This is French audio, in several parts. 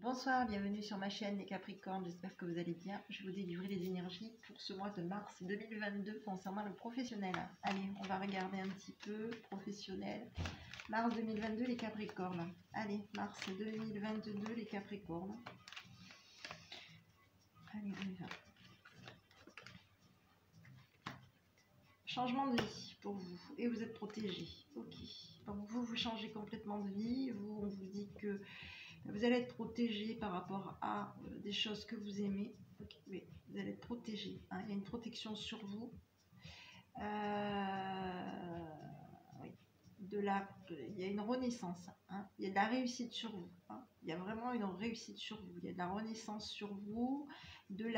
Bonsoir, bienvenue sur ma chaîne les Capricornes, j'espère que vous allez bien. Je vais vous délivrer les énergies pour ce mois de mars 2022 concernant le professionnel. Allez, on va regarder un petit peu professionnel. Mars 2022 les Capricornes. Allez, mars 2022 les Capricornes. Allez, on y va. Changement de vie pour vous et vous êtes protégé. Ok. Donc vous changez complètement de vie. On vous dit que vous allez être protégé par rapport à des choses que vous aimez. Okay. Oui, vous allez être protégé. Hein. Il y a une protection sur vous. Oui. Il y a une renaissance. Hein. Il y a de la réussite sur vous. Hein. Il y a vraiment une réussite sur vous. Il y a de la renaissance sur vous. Oui.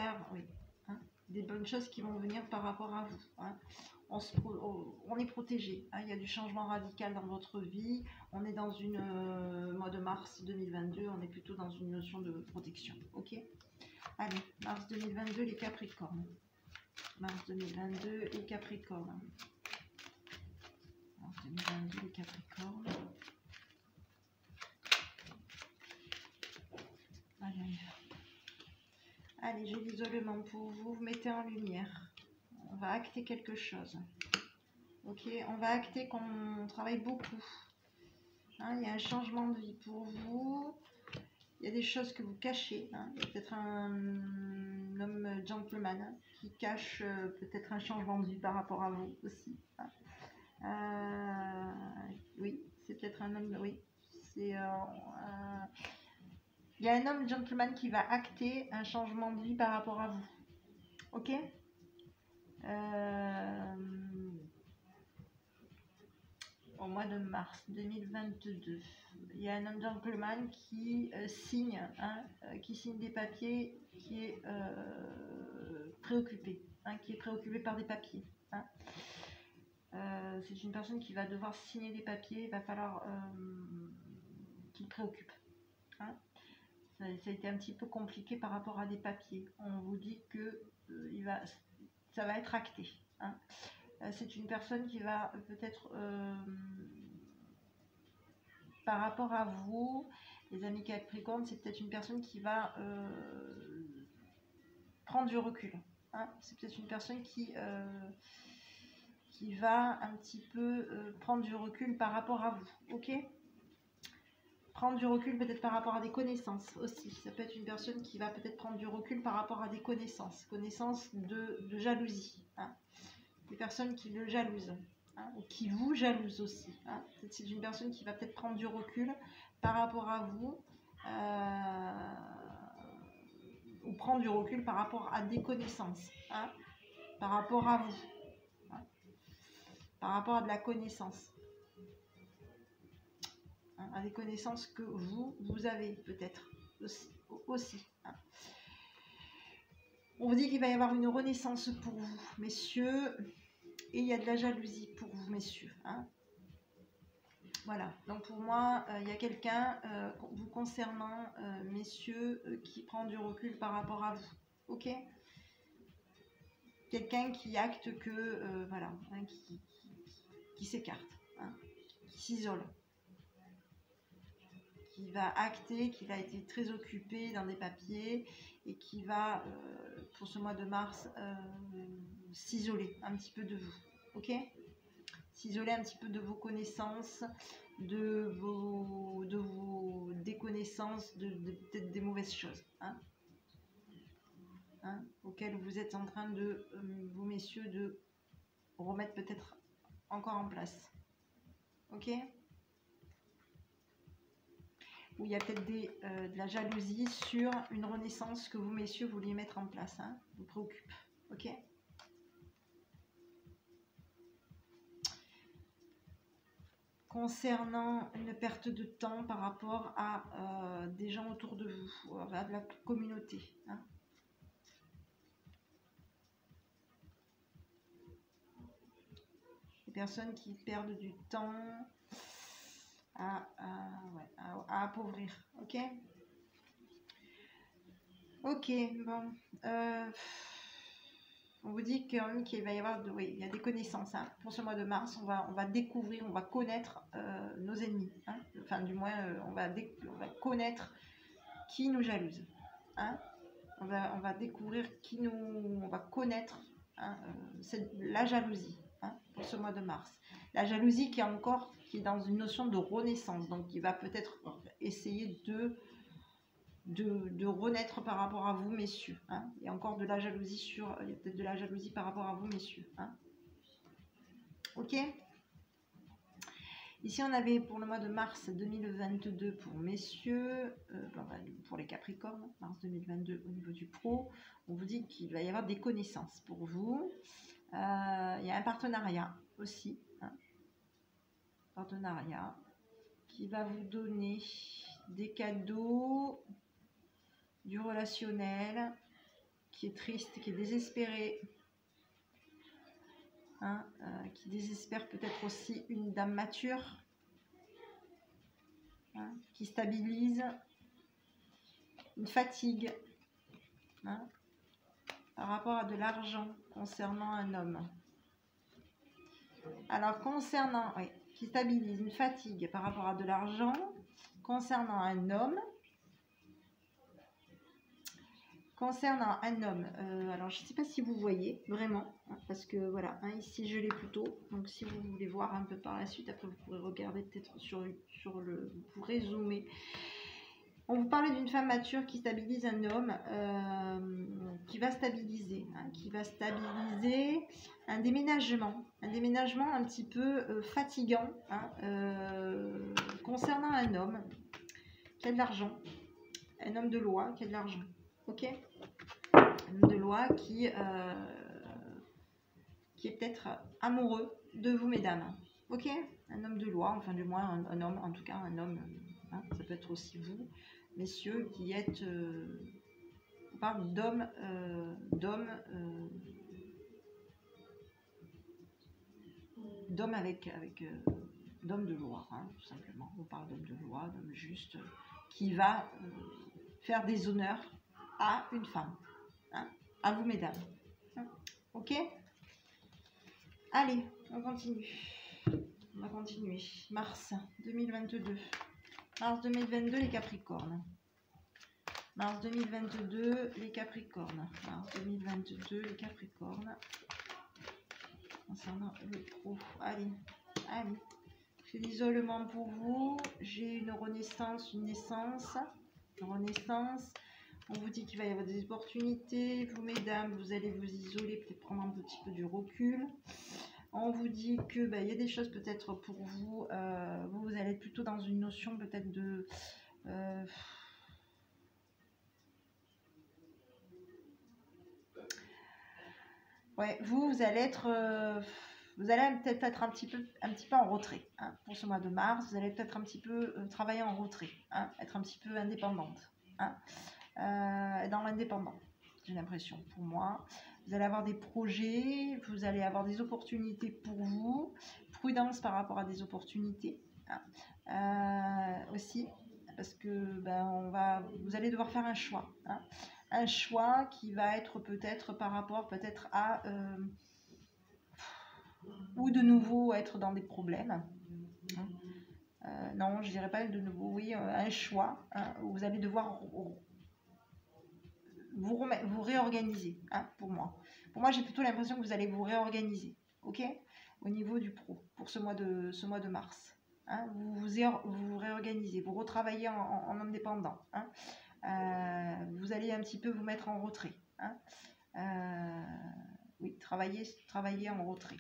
Hein. Des bonnes choses qui vont venir par rapport à vous. Hein. On est protégé, hein, il y a du changement radical dans votre vie, on est dans une mois de mars 2022, on est plutôt dans une notion de protection, ok. Allez, mars 2022 les Capricornes, mars 2022 les Capricornes, mars 2022 les Capricornes. Allez, j'ai l'isolement pour vous, vous mettez en lumière. On va acter quelque chose. Ok, on va acter qu'on travaille beaucoup. Hein, il y a un changement de vie pour vous. Il y a des choses que vous cachez. Hein. Il y a peut-être un homme gentleman hein, qui cache peut-être un changement de vie par rapport à vous aussi. Hein. Oui, c'est peut-être un homme. Oui, c'est. Il y a un homme gentleman qui va acter un changement de vie par rapport à vous. Ok. Au mois de mars 2022, il y a un homme gentleman qui signe des papiers, qui est préoccupé, hein, qui est préoccupé par des papiers. Hein. C'est une personne qui va devoir signer des papiers, il va falloir qu'il préoccupe. Hein. Ça a été un petit peu compliqué par rapport à des papiers. On vous dit que ça va être acté. Hein. C'est une personne qui va peut-être, par rapport à vous, les amis Capricornes, c'est peut-être une personne qui va prendre du recul. Hein. C'est peut-être une personne qui va un petit peu prendre du recul par rapport à vous. Ok ? Prendre du recul peut-être par rapport à des connaissances aussi. Ça peut être une personne qui va peut-être prendre du recul par rapport à des connaissances de jalousie. Hein. Des personnes qui le jalousent, hein, ou qui vous jalousent aussi. Hein. C'est une personne qui va peut-être prendre du recul par rapport à vous, ou prendre du recul par rapport à des connaissances, hein, par rapport à vous, hein, par rapport à de la connaissance, hein, à des connaissances que vous avez peut-être aussi. Hein. On vous dit qu'il va y avoir une renaissance pour vous, messieurs. Et il y a de la jalousie pour vous, messieurs. Hein. Voilà. Donc pour moi, il y a quelqu'un vous concernant, messieurs, qui prend du recul par rapport à vous. Ok ? Quelqu'un qui acte que, voilà, hein, qui s'écarte, hein, qui s'isole, qui va acter, qui va être très occupé dans des papiers et qui va, pour ce mois de mars, s'isoler un petit peu de vous. Ok ? S'isoler un petit peu de vos connaissances, des connaissances, peut-être des mauvaises choses, hein, auxquelles vous êtes en train de, vous messieurs, de remettre peut-être encore en place. Ok ? Où il y a peut-être de la jalousie sur une renaissance que vous messieurs vouliez mettre en place, hein, vous préoccupe. Ok ? Concernant une perte de temps par rapport à des gens autour de vous, à de la communauté. Hein. Des personnes qui perdent du temps à appauvrir. Ok ? Ok, bon. On vous dit qu'il va y avoir il y a des connaissances. Hein. Pour ce mois de mars, on va découvrir, on va connaître nos ennemis. Hein. Enfin, du moins, on va connaître qui nous jalouse. Hein. On va découvrir qui nous... On va connaître la jalousie pour ce mois de mars. La jalousie qui est dans une notion de renaissance, donc qui va peut-être essayer de renaître par rapport à vous, messieurs. Il y a encore de la jalousie il y a peut-être de la jalousie par rapport à vous, messieurs. Ok. Ici, on avait pour le mois de mars 2022 pour messieurs, pour les Capricornes, mars 2022 au niveau du pro, on vous dit qu'il va y avoir des connaissances pour vous. Il y a un partenariat aussi, partenariat qui va vous donner des cadeaux, du relationnel, qui est triste, qui est désespéré, qui désespère peut-être aussi une dame mature, qui stabilise, une fatigue, par rapport à de l'argent concernant un homme. Alors concernant, oui, qui stabilise, une fatigue par rapport à de l'argent concernant un homme. Concernant un homme, alors je ne sais pas si vous voyez vraiment, parce que voilà, ici je l'ai plutôt, donc si vous voulez voir un peu par la suite, après vous pourrez regarder peut-être sur le, vous pourrez zoomer. On vous parlait d'une femme mature qui stabilise un homme, qui va stabiliser un déménagement un petit peu fatigant, concernant un homme qui a de l'argent, un homme de loi qui a de l'argent. Ok, un homme de loi qui est peut-être amoureux de vous, mesdames. Ok, un homme de loi, enfin du moins un homme, en tout cas un homme, ça peut être aussi vous, messieurs, qui êtes, on parle d'hommes, d'hommes avec d'hommes de loi, tout simplement. On parle d'hommes de loi, d'hommes justes, qui va faire des honneurs à une femme, à vous, mesdames. Ok, allez, on continue. On va continuer. Mars 2022. Mars 2022, les Capricornes. Mars 2022, les Capricornes. Mars 2022, les Capricornes. Concernant le pro. Allez, allez. J'ai l'isolement pour vous. J'ai une renaissance, une naissance. Une renaissance. On vous dit qu'il va y avoir des opportunités. Vous, mesdames, vous allez vous isoler, peut-être prendre un petit peu du recul. On vous dit que il y a des choses peut-être pour vous. Vous allez être plutôt dans une notion peut-être de... ouais, vous allez être... vous allez peut-être être un petit peu en retrait pour ce mois de mars. Vous allez peut-être un petit peu travailler en retrait, être un petit peu indépendante. Dans l'indépendant, j'ai l'impression, pour moi. Vous allez avoir des projets, vous allez avoir des opportunités pour vous. Prudence par rapport à des opportunités aussi, parce que vous allez devoir faire un choix. Un choix qui va être peut-être par rapport peut-être à... ou de nouveau être dans des problèmes. Non, je dirais pas de nouveau, oui, un choix où vous allez devoir... vous réorganiser, pour moi. Pour moi, j'ai plutôt l'impression que vous allez vous réorganiser, ok, au niveau du pro, pour ce mois de mars. Vous réorganisez, vous retravaillez en indépendant. Vous allez un petit peu vous mettre en retrait. Oui, travailler en retrait.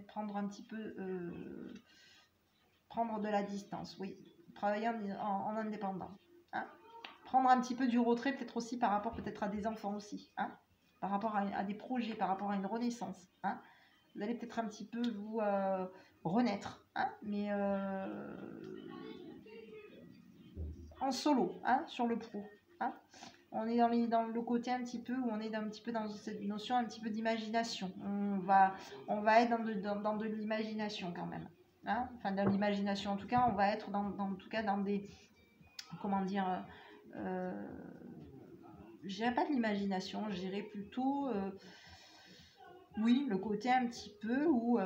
Prendre un petit peu... prendre de la distance, oui. Travailler en indépendant. Prendre un petit peu du retrait, peut-être aussi par rapport peut-être à des enfants aussi, par rapport à des projets, par rapport à une renaissance. Vous allez peut-être un petit peu vous renaître, mais en solo, sur le pro. On est dans le côté un petit peu où on est un petit peu dans cette notion un petit peu d'imagination. On va être dans de l'imagination quand même. Enfin, dans l'imagination en tout cas, on va être dans des... Comment dire... je dirais pas de l'imagination, je dirais plutôt oui, le côté un petit peu où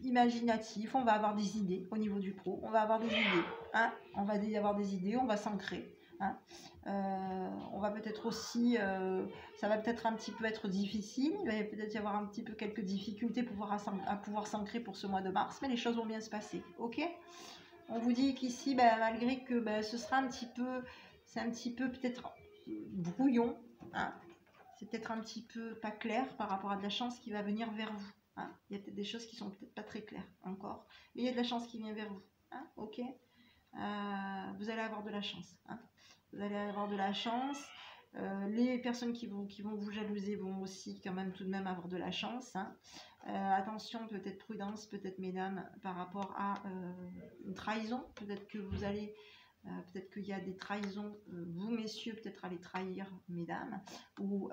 imaginatif, on va avoir des idées au niveau du pro, on va avoir des idées, hein, on va avoir des idées, on va s'ancrer. Hein. On va peut-être aussi, ça va peut-être un petit peu être difficile, il va peut-être y avoir un petit peu quelques difficultés pour à pouvoir s'ancrer pour ce mois de mars, mais les choses vont bien se passer, ok? On vous dit qu'ici, malgré que ce sera un petit peu, c'est un petit peu peut-être brouillon, hein, c'est peut-être un petit peu pas clair par rapport à de la chance qui va venir vers vous. Hein. Il y a peut-être des choses qui sont peut-être pas très claires encore, mais il y a de la chance qui vient vers vous. Hein, ok, vous allez avoir de la chance. Hein. Vous allez avoir de la chance. Les personnes qui vont vous jalouser vont aussi quand même tout de même avoir de la chance. Hein. Attention, peut-être prudence, peut-être mesdames, par rapport à une trahison. Peut-être que vous allez, peut-être qu'il y a des trahisons, vous messieurs, peut-être allez trahir mesdames, ou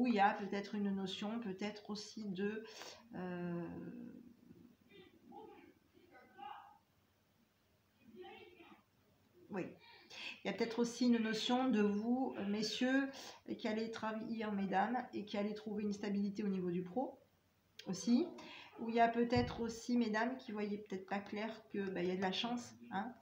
il y a peut-être une notion, peut-être aussi de... oui. Il y a peut-être aussi une notion de vous, messieurs, qui allez trahir mesdames et qui allez trouver une stabilité au niveau du pro aussi. Où il y a peut-être aussi mesdames qui voyaient peut-être pas clair que il y a de la chance. Hein.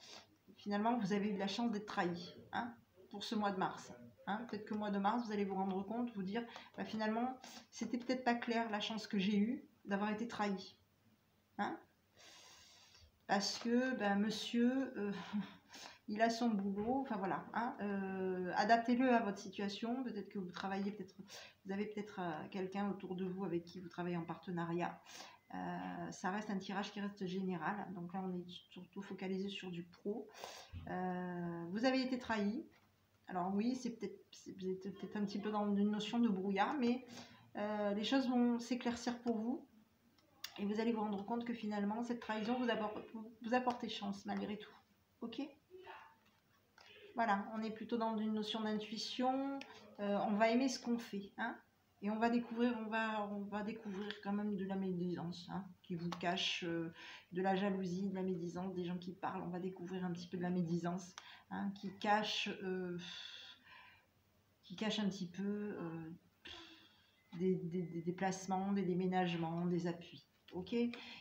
Finalement, vous avez eu de la chance d'être trahi, hein, pour ce mois de mars. Hein. Peut-être que le mois de mars, vous allez vous rendre compte, vous dire, finalement, c'était peut-être pas clair la chance que j'ai eue d'avoir été trahi. Hein. Parce que monsieur... il a son boulot, enfin voilà, hein, adaptez-le à votre situation, peut-être que vous travaillez, vous avez peut-être quelqu'un autour de vous avec qui vous travaillez en partenariat, ça reste un tirage qui reste général, donc là on est surtout focalisé sur du pro, vous avez été trahi, alors oui, c'est peut-être un petit peu dans une notion de brouillard, mais les choses vont s'éclaircir pour vous, et vous allez vous rendre compte que finalement cette trahison vous apporte chance malgré tout, ok ? Voilà, on est plutôt dans une notion d'intuition, on va aimer ce qu'on fait, hein, et on va découvrir quand même de la médisance, hein, qui vous cache de la jalousie, de la médisance, des gens qui parlent, on va découvrir un petit peu de la médisance, hein, qui cache un petit peu des déplacements, des déménagements, des appuis. Ok,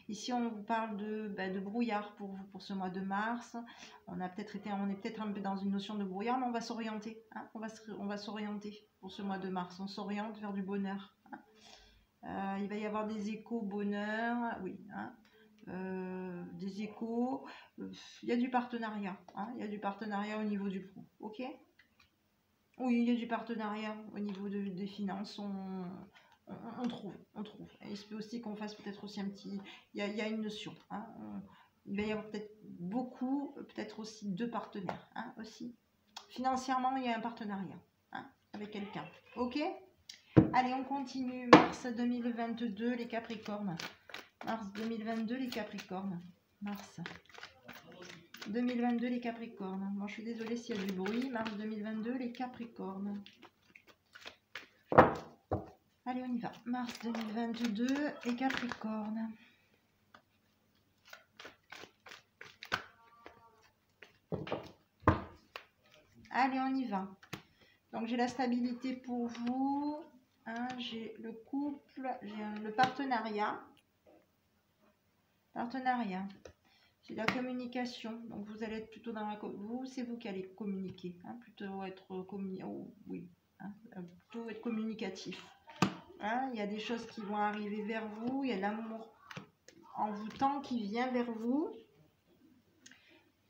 ici on vous parle de brouillard pour vous pour ce mois de mars. On est peut-être un peu dans une notion de brouillard, mais on va s'orienter. Hein, on va s'orienter pour ce mois de mars. On s'oriente vers du bonheur. Hein. Il va y avoir des échos bonheur, oui. Hein, des échos. Il y a du partenariat. Hein, il y a du partenariat au niveau du pro. Ok. Oui, il y a du partenariat au niveau des finances. On trouve. Et il se peut aussi qu'on fasse peut-être aussi un petit... Il y a une notion. Hein, il va y avoir peut-être peut-être aussi 2 partenaires. Hein, aussi. Financièrement, il y a un partenariat, hein, avec quelqu'un. Ok ? Allez, on continue. Mars 2022, les Capricornes. Mars 2022, les Capricornes. Mars 2022, les Capricornes. Bon, je suis désolée s'il y a du bruit. Mars 2022, les Capricornes. Allez, on y va. Mars 2022 et Capricorne. Allez, on y va. Donc, j'ai la stabilité pour vous. Hein, j'ai le couple. J'ai le partenariat. J'ai la communication. Donc, vous allez être plutôt dans la... c'est vous qui allez communiquer. Hein, plutôt être oui. Hein, plutôt être communicatif. Hein, il y a des choses qui vont arriver vers vous, il y a l'amour envoûtant qui vient vers vous.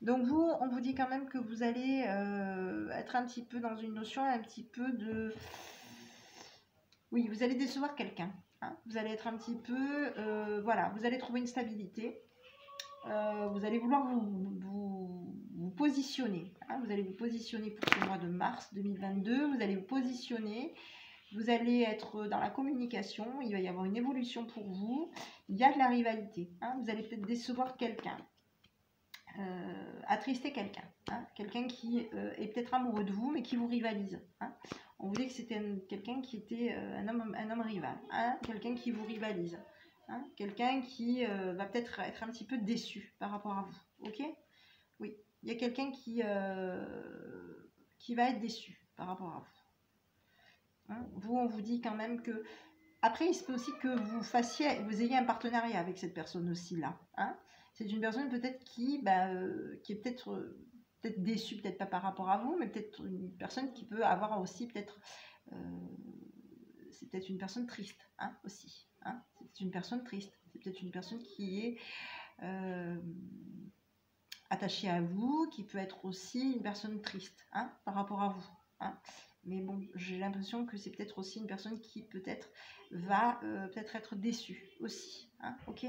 Donc vous, on vous dit quand même que vous allez être un petit peu dans une notion, un petit peu de... Oui, vous allez décevoir quelqu'un. Hein, vous allez être un petit peu... voilà, vous allez trouver une stabilité. Vous allez vouloir vous positionner. Hein, vous allez vous positionner pour ce mois de mars 2022. Vous allez vous positionner... Vous allez être dans la communication, il va y avoir une évolution pour vous, il y a de la rivalité, hein, vous allez peut-être décevoir quelqu'un, attrister quelqu'un, hein, quelqu'un qui est peut-être amoureux de vous mais qui vous rivalise. Hein. On vous dit que c'était quelqu'un qui était un homme rival, hein, quelqu'un qui vous rivalise, hein, quelqu'un qui va peut-être être un petit peu déçu par rapport à vous. Ok ? Oui, il y a quelqu'un qui va être déçu par rapport à vous. Hein, vous, on vous dit quand même que Après, il se peut aussi que vous ayez un partenariat avec cette personne aussi là. Hein. C'est une personne peut-être qui est peut-être déçue, peut-être pas par rapport à vous, mais peut-être une personne qui peut avoir aussi peut-être... c'est peut-être une personne triste hein, aussi. Hein. C'est une personne triste. C'est peut-être une personne qui est attachée à vous, qui peut être aussi une personne triste hein, par rapport à vous. Hein. Mais bon, j'ai l'impression que c'est peut-être aussi une personne qui peut-être va peut-être être déçue aussi. Hein, ok.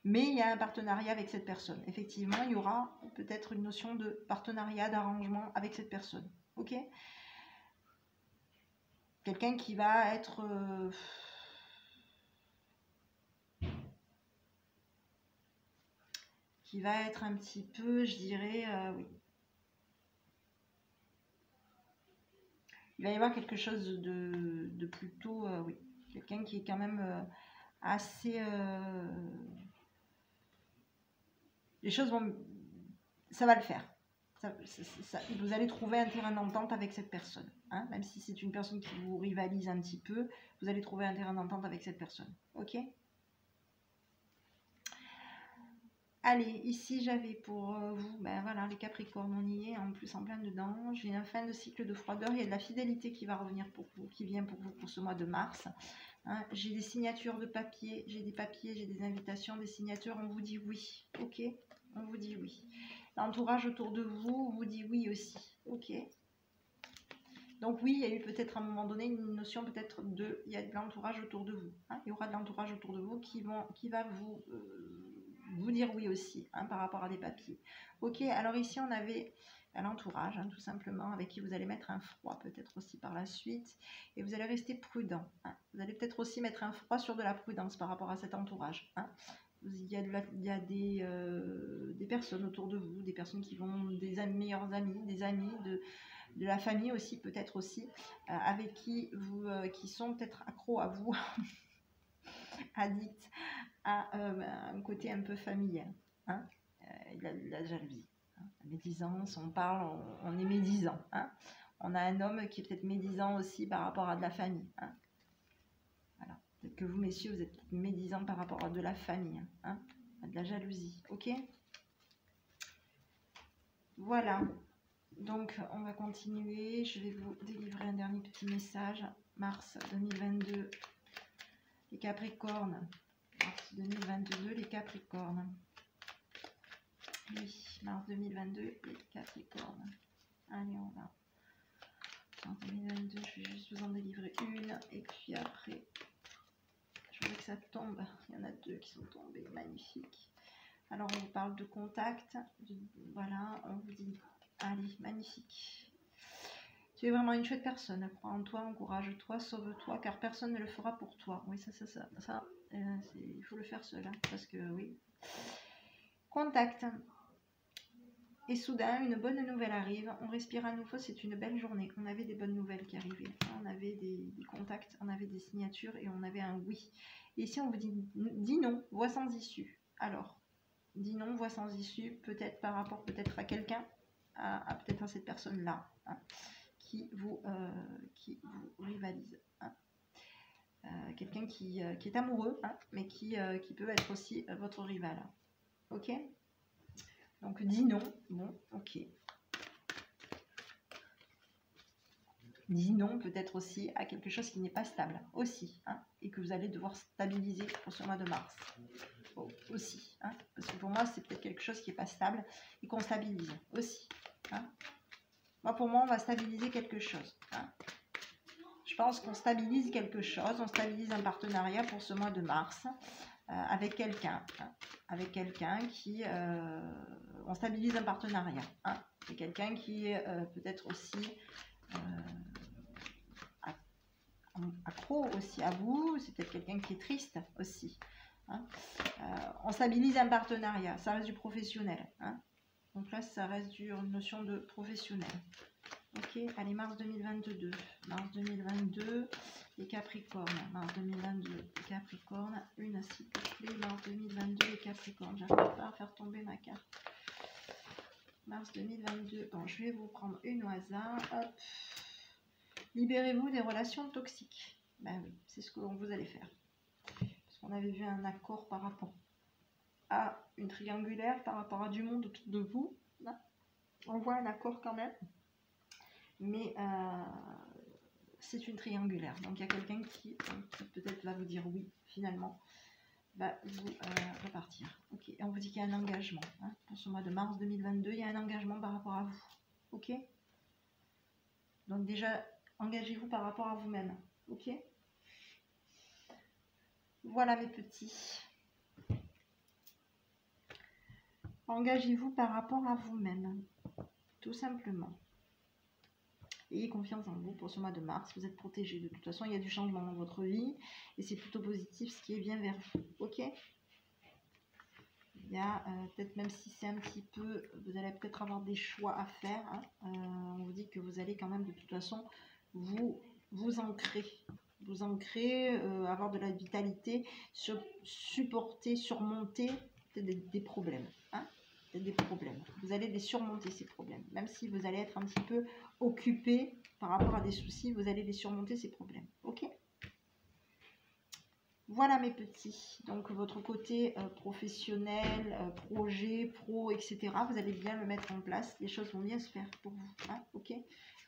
Mais il y a un partenariat avec cette personne. Effectivement, il y aura peut-être une notion de partenariat, d'arrangement avec cette personne. Ok. Quelqu'un qui va être... qui va être un petit peu, je dirais, oui. Il va y avoir quelque chose de plutôt, oui. Quelqu'un qui est quand même assez... les choses vont... ça va le faire. Vous allez trouver un terrain d'entente avec cette personne. Hein, même si c'est une personne qui vous rivalise un petit peu, vous allez trouver un terrain d'entente avec cette personne. Ok. Allez, ici j'avais pour vous, ben voilà, les Capricornes, on y est, en plus en plein dedans. J'ai un fin de cycle de froideur, il y a de la fidélité qui va revenir pour vous, qui vient pour vous pour ce mois de mars. Hein, j'ai des signatures de papier, j'ai des invitations, des signatures, on vous dit oui, ok. On vous dit oui. L'entourage autour de vous vous dit oui aussi, ok. Donc oui, il y a eu peut-être à un moment donné une notion peut-être de, il y a de l'entourage autour de vous. Hein, il y aura de l'entourage autour de vous qui va vous dire oui aussi hein, par rapport à des papiers. Ok, alors ici on avait l'entourage hein, tout simplement avec qui vous allez mettre un froid peut-être aussi par la suite et vous allez rester prudent. Hein. Vous allez peut-être aussi mettre un froid sur de la prudence par rapport à cet entourage. Hein. Il y a des personnes autour de vous, des personnes qui vont, des meilleurs amis, des amis, de la famille aussi, peut-être aussi, avec qui qui sont peut-être accros à vous, addicts à un côté un peu familial, hein, la jalousie, hein, la médisance, on parle, on est médisant, hein, on a un homme qui est peut-être médisant aussi par rapport à de la famille, hein. Voilà. Peut-être que vous, messieurs, vous êtes médisants par rapport à de la famille, hein, à de la jalousie, ok. Voilà. Donc, on va continuer. Je vais vous délivrer un dernier petit message. Mars 2022, les Capricornes. Mars 2022, les Capricornes. Oui, mars 2022, les Capricornes. Allez, on va. Mars 2022, je vais juste vous en délivrer une. Et puis après, je voudrais que ça tombe. Il y en a deux qui sont tombés. Magnifique. Alors, on vous parle de contact. Voilà, on vous dit... Allez, magnifique. Tu es vraiment une chouette personne. Crois en toi, encourage-toi, sauve-toi, car personne ne le fera pour toi. Oui, il faut le faire seul. Hein, parce que, oui. Contact. Et soudain, une bonne nouvelle arrive. On respire à nouveau, c'est une belle journée. On avait des bonnes nouvelles qui arrivaient. On avait des contacts, on avait des signatures et on avait un oui. Et ici, on vous dit non, voie sans issue. Alors, dis non, voie sans issue, peut-être par rapport peut-être à quelqu'un. Peut-être à cette personne-là hein, qui vous rivalise. Hein. Quelqu'un qui est amoureux, hein, mais qui peut être aussi votre rival. Ok. Donc, dis non. Bon, ok. Dis non peut-être aussi à quelque chose qui n'est pas stable aussi. Hein, et que vous allez devoir stabiliser pour ce mois de mars. Aussi. Hein, parce que pour moi, c'est peut-être quelque chose qui n'est pas stable et qu'on stabilise aussi. Hein. Pour moi, on va stabiliser quelque chose. Hein. Je pense qu'on stabilise quelque chose, on stabilise un partenariat pour ce mois de mars avec quelqu'un. Hein. Avec quelqu'un qui... on stabilise un partenariat. Hein. C'est quelqu'un qui est peut-être aussi accro aussi à vous. C'est peut-être quelqu'un qui est triste aussi. Hein. On stabilise un partenariat. Ça reste du professionnel. Hein. Donc là, ça reste une notion de professionnel. Ok, allez, mars 2022. Mars 2022, les Capricornes. Mars 2022, les Capricornes. Une s'il te plaît. Mars 2022, les Capricornes. J'arrive pas à faire tomber ma carte. Mars 2022. Bon, je vais vous prendre une au hasard. Hop. Libérez-vous des relations toxiques. Ben oui, c'est ce que vous allez faire. Parce qu'on avait vu un accord par rapport à une triangulaire, par rapport à du monde autour de vous. Là, on voit un accord quand même. Mais c'est une triangulaire. Donc il y a quelqu'un qui peut-être va vous dire oui, finalement, va vous repartir. Ok, et on vous dit qu'il y a un engagement. Hein. Pour ce mois de mars 2022, il y a un engagement par rapport à vous. Ok. Donc déjà, engagez-vous par rapport à vous-même. Ok. Voilà mes petits. Engagez-vous par rapport à vous-même. Tout simplement. Ayez confiance en vous pour ce mois de mars. Vous êtes protégés. De toute façon, il y a du changement dans votre vie. Et c'est plutôt positif ce qui est bien vers vous. Ok. Il y a peut-être, même si c'est un petit peu, vous allez peut-être avoir des choix à faire. Hein. On vous dit que vous allez quand même de toute façon vous ancrer. Vous ancrer, avoir de la vitalité, supporter, surmonter des problèmes. Hein. Des problèmes. Vous allez les surmonter ces problèmes. Même si vous allez être un petit peu occupé par rapport à des soucis, vous allez les surmonter ces problèmes. Ok ? Voilà mes petits, donc votre côté professionnel, projet, pro, etc. Vous allez bien le mettre en place, les choses vont bien se faire pour vous, hein, ok.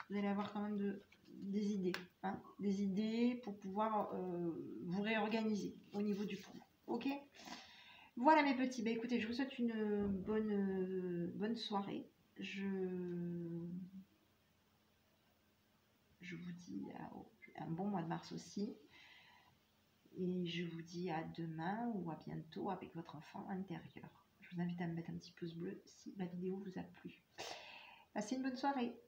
Vous allez avoir quand même des idées, hein, des idées pour pouvoir vous réorganiser au niveau du pro, ok. Voilà mes petits, bah, écoutez, je vous souhaite une bonne soirée. Je vous dis un bon mois de mars aussi. Et je vous dis à demain ou à bientôt avec votre enfant intérieur. Je vous invite à me mettre un petit pouce bleu si la vidéo vous a plu. Passez une bonne soirée.